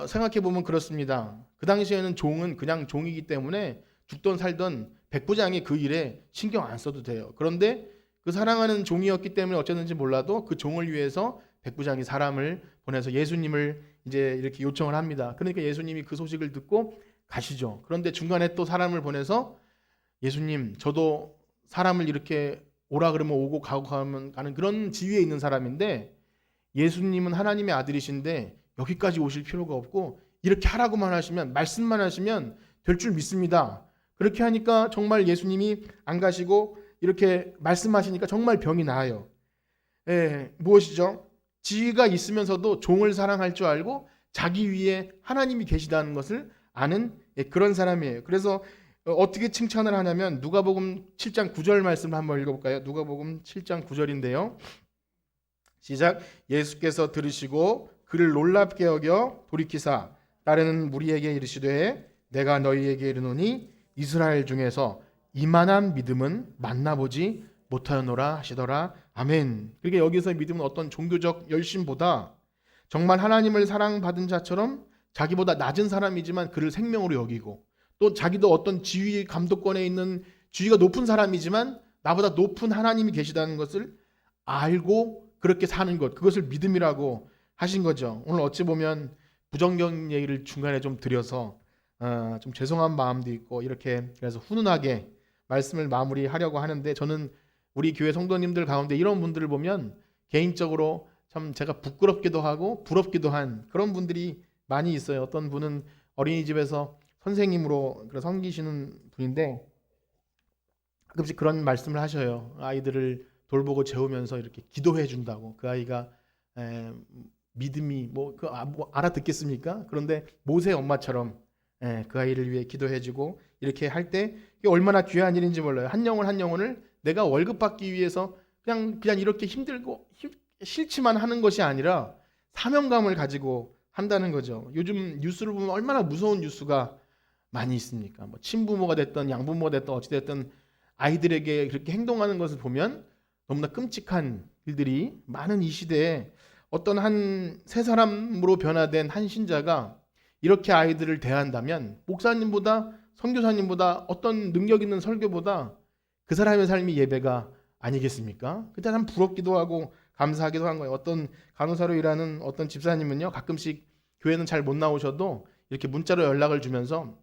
생각해보면 그렇습니다. 그 당시에는 종은 그냥 종이기 때문에 죽던 살던 백부장이 그 일에 신경 안 써도 돼요. 그런데 그 사랑하는 종이었기 때문에 어쨌는지 몰라도 그 종을 위해서 백부장이 사람을 보내서 예수님을 이제 이렇게 요청을 합니다. 그러니까 예수님이 그 소식을 듣고 가시죠. 그런데 중간에 또 사람을 보내서 예수님, 저도 사람을 이렇게 오라 그러면 오고 가고 가는 그런 지위에 있는 사람인데 예수님은 하나님의 아들이신데 여기까지 오실 필요가 없고 이렇게 하라고만 하시면 말씀만 하시면 될 줄 믿습니다. 그렇게 하니까 정말 예수님이 안 가시고 이렇게 말씀하시니까 정말 병이 나아요. 무엇이죠? 지위가 있으면서도 종을 사랑할 줄 알고 자기 위에 하나님이 계시다는 것을 아는 그런 사람이에요. 그래서 어떻게 칭찬을 하냐면 누가복음 7장 9절 말씀을 한번 읽어볼까요? 누가복음 7장 9절인데요. 시작. 예수께서 들으시고 그를 놀랍게 여겨 돌이키사 따르는 무리에게 이르시되 내가 너희에게 이르노니 이스라엘 중에서 이만한 믿음은 만나보지 못하였노라 하시더라. 아멘. 그러니까 여기서 믿음은 어떤 종교적 열심보다 정말 하나님을 사랑받은 자처럼 자기보다 낮은 사람이지만 그를 생명으로 여기고 또 자기도 어떤 지위 감독권에 있는 지위가 높은 사람이지만 나보다 높은 하나님이 계시다는 것을 알고 그렇게 사는 것, 그것을 믿음이라고 하신 거죠. 오늘 어찌 보면 부정적인 얘기를 중간에 좀 드려서 좀 죄송한 마음도 있고 이렇게 그래서 훈훈하게 말씀을 마무리하려고 하는데 저는 우리 교회 성도님들 가운데 이런 분들을 보면 개인적으로 참 제가 부끄럽기도 하고 부럽기도 한 그런 분들이 많이 있어요. 어떤 분은 어린이집에서 선생님으로 섬기시는 분인데 가끔씩 그런 말씀을 하셔요. 아이들을 돌보고 재우면서 이렇게 기도해 준다고. 그 아이가 믿음이 뭐 알아듣겠습니까? 그런데 모세 엄마처럼 그 아이를 위해 기도해주고 이렇게 할 때 이게 얼마나 귀한 일인지 몰라요. 한 영혼을 내가 월급 받기 위해서 그냥 이렇게 힘들고 싫지만 하는 것이 아니라 사명감을 가지고 한다는 거죠. 요즘 뉴스를 보면 얼마나 무서운 뉴스가 많이 있습니까? 뭐 친부모가 됐든 양부모가 됐든 어찌 됐든 아이들에게 그렇게 행동하는 것을 보면 너무나 끔찍한 일들이 많은 이 시대에 어떤 한 새 사람으로 변화된 한 신자가 이렇게 아이들을 대한다면 목사님보다 선교사님보다 어떤 능력 있는 설교보다 그 사람의 삶이 예배가 아니겠습니까? 그때 참 부럽기도 하고 감사하기도 한 거예요. 어떤 간호사로 일하는 어떤 집사님은요 가끔씩 교회는 잘 못 나오셔도 이렇게 문자로 연락을 주면서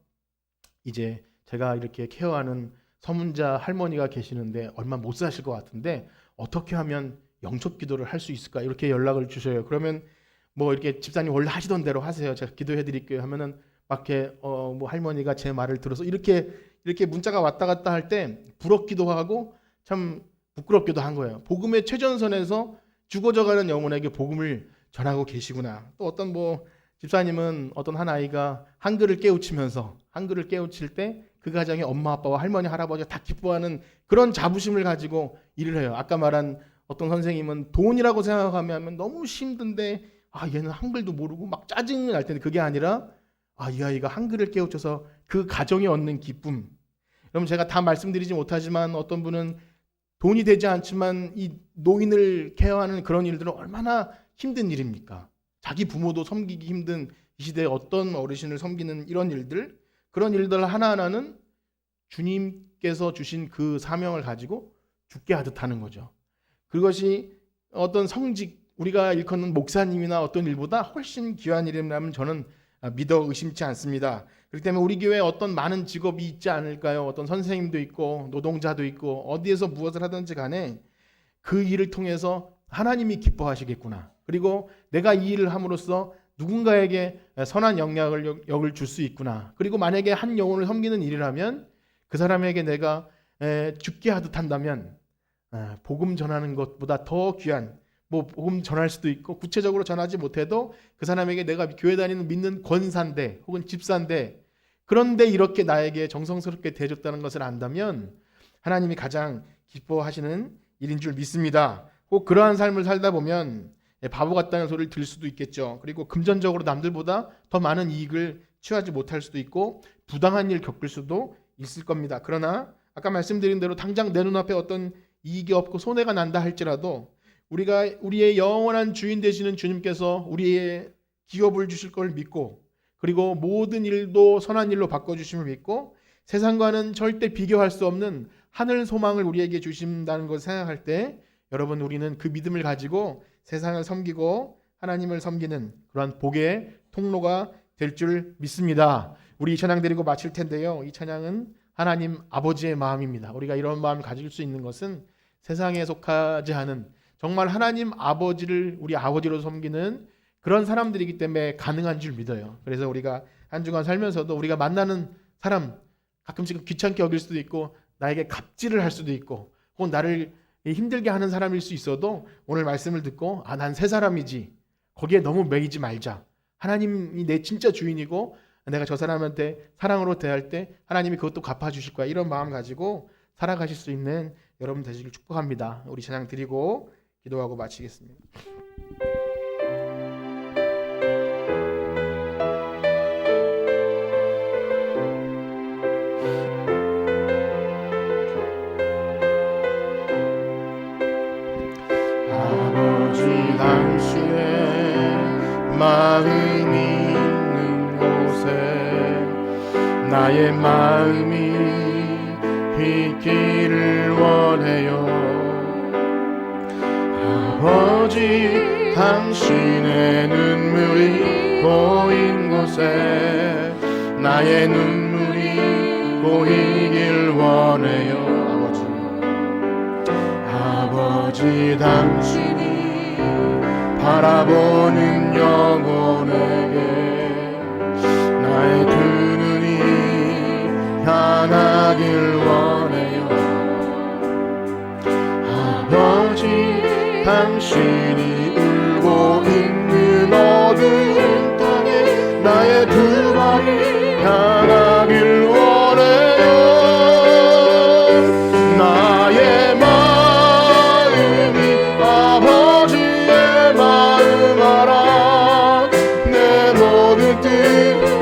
이제 제가 이렇게 케어하는 서문자 할머니가 계시는데 얼마 못 사실 것 같은데 어떻게 하면 영접 기도를 할 수 있을까 이렇게 연락을 주셔요. 그러면 뭐 이렇게 집사님 원래 하시던 대로 하세요. 제가 기도해 드릴게요 하면은 막 이렇게 뭐 할머니가 제 말을 들어서 이렇게 문자가 왔다 갔다 할 때 부럽기도 하고 참 부끄럽기도 한 거예요. 복음의 최전선에서 죽어져가는 영혼에게 복음을 전하고 계시구나. 또 어떤 뭐 집사님은 어떤 한 아이가 한글을 깨우칠 때 그 가정의 엄마 아빠와 할머니 할아버지가 다 기뻐하는 그런 자부심을 가지고 일을 해요. 아까 말한 어떤 선생님은 돈이라고 생각하면 너무 힘든데 얘는 한글도 모르고 막 짜증이 날 텐데 그게 아니라 이 아이가 한글을 깨우쳐서 그 가정이 얻는 기쁨. 여러분 제가 다 말씀드리지 못하지만 어떤 분은 돈이 되지 않지만 이 노인을 케어하는 그런 일들은 얼마나 힘든 일입니까? 자기 부모도 섬기기 힘든 이 시대에 어떤 어르신을 섬기는 이런 일들, 그런 일들 하나하나는 주님께서 주신 그 사명을 가지고 죽게 하듯 하는 거죠. 그것이 어떤 성직, 우리가 일컫는 목사님이나 어떤 일보다 훨씬 귀한 일이라면 저는 믿어 의심치 않습니다. 그렇기 때문에 우리 교회에 어떤 많은 직업이 있지 않을까요? 어떤 선생님도 있고 노동자도 있고 어디에서 무엇을 하든지 간에 그 일을 통해서 하나님이 기뻐하시겠구나. 그리고 내가 이 일을 함으로써 누군가에게 선한 영향을 줄 수 있구나. 그리고 만약에 한 영혼을 섬기는 일이라면 그 사람에게 내가 죽게 하듯 한다면 복음 전하는 것보다 더 귀한, 뭐 복음 전할 수도 있고 구체적으로 전하지 못해도 그 사람에게 내가 교회 다니는 믿는 권사인데 혹은 집사인데 그런데 이렇게 나에게 정성스럽게 대해줬다는 것을 안다면 하나님이 가장 기뻐하시는 일인 줄 믿습니다. 꼭 그러한 삶을 살다 보면 바보 같다는 소리를 들을 수도 있겠죠. 그리고 금전적으로 남들보다 더 많은 이익을 취하지 못할 수도 있고 부당한 일 겪을 수도 있을 겁니다. 그러나 아까 말씀드린 대로 당장 내 눈앞에 어떤 이익이 없고 손해가 난다 할지라도 우리의 영원한 주인 되시는 주님께서 우리의 기업을 주실 걸 믿고 그리고 모든 일도 선한 일로 바꿔주심을 믿고 세상과는 절대 비교할 수 없는 하늘 소망을 우리에게 주신다는 것을 생각할 때 여러분 우리는 그 믿음을 가지고 세상을 섬기고 하나님을 섬기는 그러한 복의 통로가 될 줄 믿습니다. 우리 이 찬양 드리고 마칠 텐데요. 이 찬양은 하나님 아버지의 마음입니다. 우리가 이런 마음을 가질 수 있는 것은 세상에 속하지 않은 정말 하나님 아버지를 우리 아버지로 섬기는 그런 사람들이기 때문에 가능한 줄 믿어요. 그래서 우리가 한 주간 살면서도 우리가 만나는 사람 가끔씩 귀찮게 여길 수도 있고 나에게 갑질을 할 수도 있고 혹은 나를 힘들게 하는 사람일 수 있어도 오늘 말씀을 듣고 난 새 사람이지 거기에 너무 매이지 말자. 하나님이 내 진짜 주인이고 내가 저 사람한테 사랑으로 대할 때 하나님이 그것도 갚아주실 거야. 이런 마음 가지고 살아가실 수 있는 여러분 되시길 축복합니다. 우리 찬양 드리고 기도하고 마치겠습니다. 아버지 당신의 마음이 있는 곳에 나의 마음이 있기를 원해요. 아버지 당신의 눈물이 고인 곳에 나의 눈물이 고이길 원해요. 아버지 당신이 바라보는 영혼에게 나의 두 눈이 향하길 원해요. 아버지 당신이 울고 있는 어두운 땅에 나의 두 발이 향하길 원해요. 나의 마음이 아버지의 마음 알아. 내 모든 뜻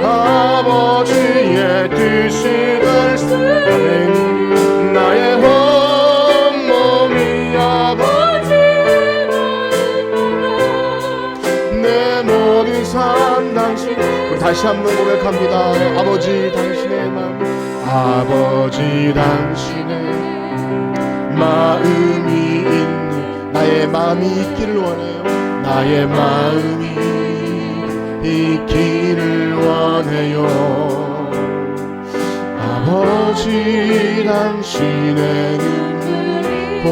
아버지의 뜻이 될 수 있는 나의 온몸이 아버지의 내 모든 삶 당신. 우리 다시 한번 고백합니다. 아버지 당신의 마음, 아버지 당신의 마음이 있는 나의 마음이 있기를 원해요. 나의 마음이 있기를 원해요. 아버지 당신의 눈물이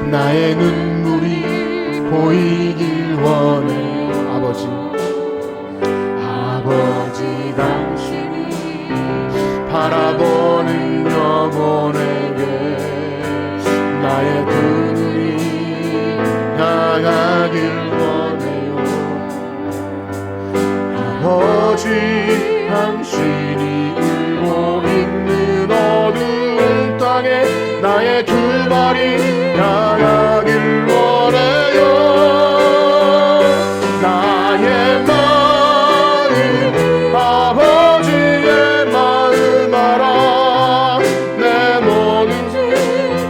나의 눈물이 보이길 원해요. 아버지 당신이 바라보는 영혼에게 나의 두 눈이 향하길 원해요. 아버지 당신이 울고 있는 어두운 땅에 나의 두 발이 향하길 원해요. 나의 마음 아버지의 마음 알아. 내 모든 삶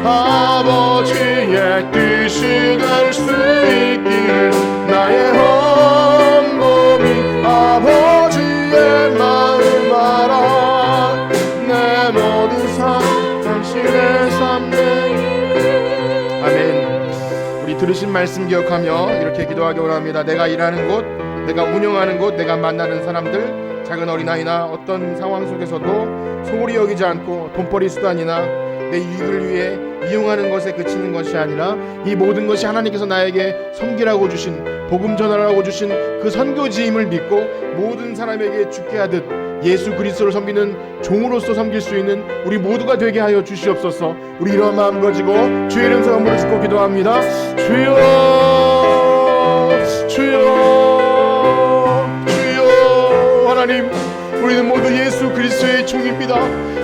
아버지의 뜻이 될 수 있기를 당신의 삶 내게. 아멘. 우리 들으신 말씀 기억하며 이렇게 기도하기 원합니다. 내가 일하는 곳, 내가 운영하는 곳, 내가 만나는 사람들, 작은 어린아이나 어떤 상황 속에서도 소홀히 여기지 않고 돈벌이 수단이나 내 이익을 위해 이용하는 것에 그치는 것이 아니라 이 모든 것이 하나님께서 나에게 섬기라고 주신, 복음 전하라고 주신 그 선교지임을 믿고 모든 사람에게 죽게 하듯 예수 그리스도를 섬기는 종으로서 섬길 수 있는 우리 모두가 되게 하여 주시옵소서. 우리 이런 마음 가지고 주의 이름 선물을 짓고 기도합니다. 주여, 주여, 주여. 하나님, 우리는 모두 예수 그리스도의 종입니다.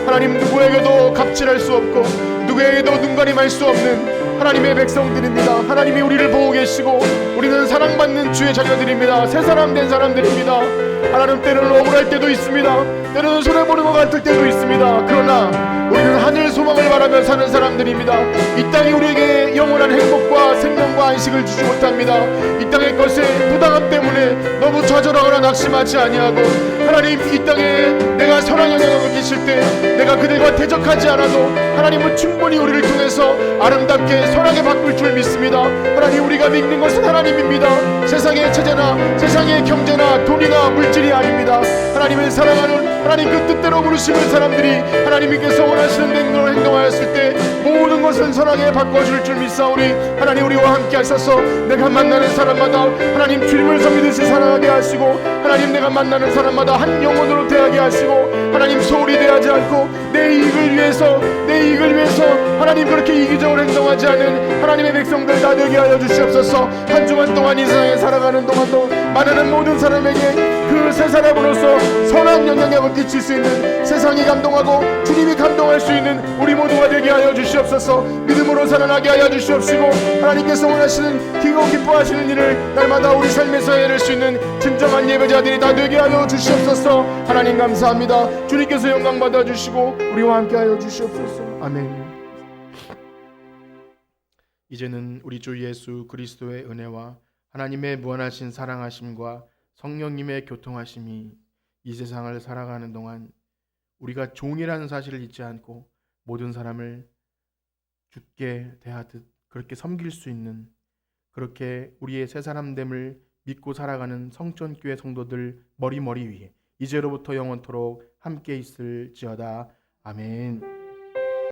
하나님, 누구에게도 갑질할 수 없고 누구에게도 눈가림할 수 없는 하나님의 백성들입니다. 하나님이 우리를 보고 계시고 우리는 사랑받는 주의 자녀들입니다. 새 사람 된 사람들입니다. 하나님, 때로는 억울할 때도 있습니다. 때로는 손해보는 것 같을 때도 있습니다. 그러나 우리는 하늘 소망을 바라며 사는 사람들입니다. 이 땅이 우리에게 영원한 행복과 생명과 안식을 주지 못합니다. 이 땅의 것에 부당함 때문에 너무 좌절하거나 낙심하지 아니하고 하나님, 이 땅에 내가 선한 영향을 끼칠 때 내가 그들과 대적하지 않아도 하나님은 충분히 우리를 통해서 아름답게 선하게 바꿀 줄 믿습니다. 하나님, 우리가 믿는 것은 하나님입니다. 세상의 체제나 세상의 경제나 돈이나 물질이 아닙니다. 하나님을 사랑하는 하나님 그 뜻대로 부르시는 사람들이 하나님께서 원하시는 대로 행동하였을 때 모든 것은 선하게 바꿔줄 줄 믿사오니 하나님, 우리와 함께 하셔서 내가 만나는 사람마다 하나님 주님을 섬기듯이 사랑하게 하시고 하나님, 내가 만나는 사람마다 한 영혼으로 대하게 하시고 하나님, 소홀히 대하지 않고 내 이익을 위해서 하나님 그렇게 이기적으로 행동하지 않는 하나님의 백성들 다 되게 하여 주시옵소서. 한 주간 동안 이 세상에 살아가는 동안도 만나는 모든 사람에게 그 새 사람으로서 선한 영향력을 끼칠 수 있는, 세상이 감동하고 주님이 감동할 수 있는 우리 모두가 되게 하여 주시옵소서. 믿음으로 살아나게 하여 주시옵시고 하나님께서 원하시는 기고 기뻐하시는 일을 날마다 우리 삶에서 해낼 수 있는 진정한 예배자들이 다 되게 하여 주시옵소서. 하나님 감사합니다. 주님께서 영광 받아 주시고 우리와 함께 하여 주시옵소서. 아멘. 이제는 우리 주 예수 그리스도의 은혜와 하나님의 무한하신 사랑하심과 성령님의 교통하심이 이 세상을 살아가는 동안 우리가 종이라는 사실을 잊지 않고 모든 사람을 주께 대하듯 그렇게 섬길 수 있는, 그렇게 우리의 새 사람됨을 믿고 살아가는 성전교회 성도들 머리 위에 이제로부터 영원토록 함께 있을지어다. 아멘.